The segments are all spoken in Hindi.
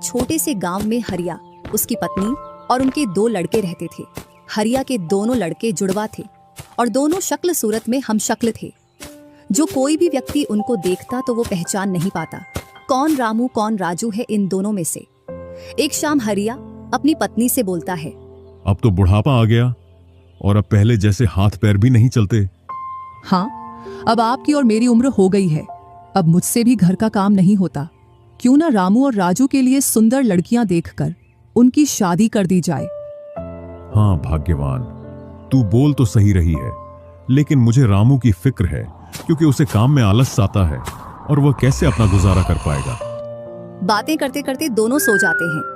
छोटे से गांव में हरिया, उसकी पत्नी और उनके 2 लड़के रहते थे। हरिया के दोनों लड़के जुड़वा थे और दोनों शक्ल सूरत में हमशक्ल थे। जो कोई भी व्यक्ति उनको देखता तो वो पहचान नहीं पाता कौन रामू कौन राजू है इन दोनों में से। एक शाम हरिया अपनी पत्नी से बोलता है, अब तो बुढ़ापा आ गया और अब पहले जैसे हाथ पैर भी नहीं चलते। हाँ, अब आपकी और मेरी उम्र हो गई है। अब मुझसे भी घर का काम नहीं होता। क्यों ना रामू और राजू के लिए सुंदर लड़कियां देखकर उनकी शादी कर दी जाए। हाँ भाग्यवान, तू बोल तो सही रही है, लेकिन मुझे रामू की फिक्र है क्योंकि उसे काम में आलस आता है और वह कैसे अपना गुजारा कर पाएगा। बातें करते करते दोनों सो जाते हैं।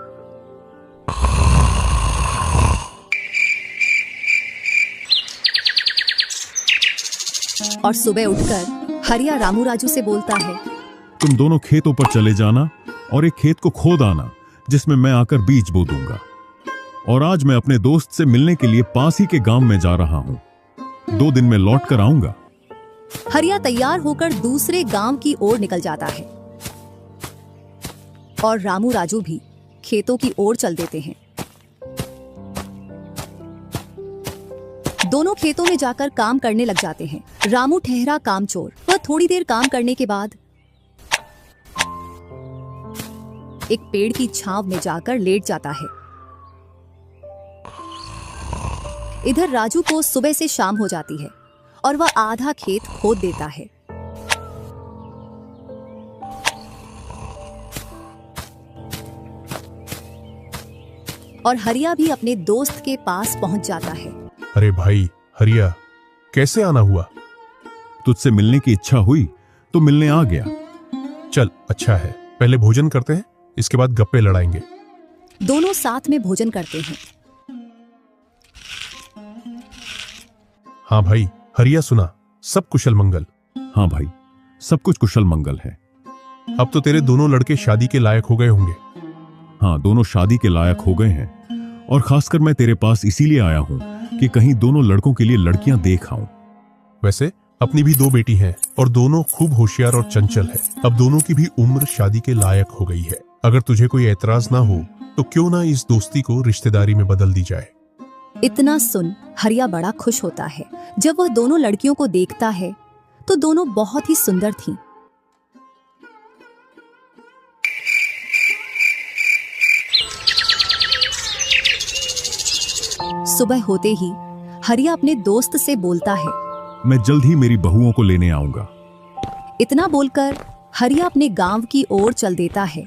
और सुबह उठकर हरिया रामू राजू से बोलता है, तुम दोनों खेतों पर चले जाना और एक खेत को खोद आना जिसमें मैं आकर बीज बो दूंगा। और आज मैं अपने दोस्त से मिलने के लिए पास ही के गांव में जा रहा हूं। 2 दिन में लौट कर आऊंगा। हरिया तैयार होकर दूसरे गांव की ओर निकल जाता है और रामू राजू भी खेतों की ओर चल देते हैं। दोनों खेतों में जाकर काम करने लग जाते हैं। रामू ठहरा कामचोर। वह थोड़ी देर काम करने के बाद एक पेड़ की छांव में जाकर लेट जाता है। इधर राजू को सुबह से शाम हो जाती है और वह आधा खेत खोद देता है। और हरिया भी अपने दोस्त के पास पहुंच जाता है। अरे भाई हरिया, कैसे आना हुआ? तुझसे मिलने की इच्छा हुई तो मिलने आ गया। चल अच्छा है, पहले भोजन करते हैं, इसके बाद गप्पे लड़ाएंगे। दोनों साथ में भोजन करते हैं। हाँ भाई हरिया, सुना सब कुशल मंगल? हाँ भाई, सब कुछ कुशल मंगल है। अब तो तेरे दोनों लड़के शादी के लायक हो गए होंगे। हाँ, दोनों शादी के लायक हो गए हैं और खासकर मैं तेरे पास इसीलिए आया हूं कि कहीं दोनों लड़कों के लिए लड़कियां देख आऊं। वैसे अपनी भी 2 बेटी हैं और दोनों खूब होशियार और चंचल है। अब दोनों की भी उम्र शादी के लायक हो गई है। अगर तुझे कोई ऐतराज ना हो तो क्यों ना इस दोस्ती को रिश्तेदारी में बदल दी जाए। इतना सुन हरिया बड़ा खुश होता है। जब वह दोनों लड़कियों को देखता है तो दोनों बहुत ही सुंदर थीं। सुबह होते ही हरिया अपने दोस्त से बोलता है, मैं जल्द ही मेरी बहुओं को लेने आऊंगा। इतना बोलकर हरिया अपने गांव की ओर चल देता है।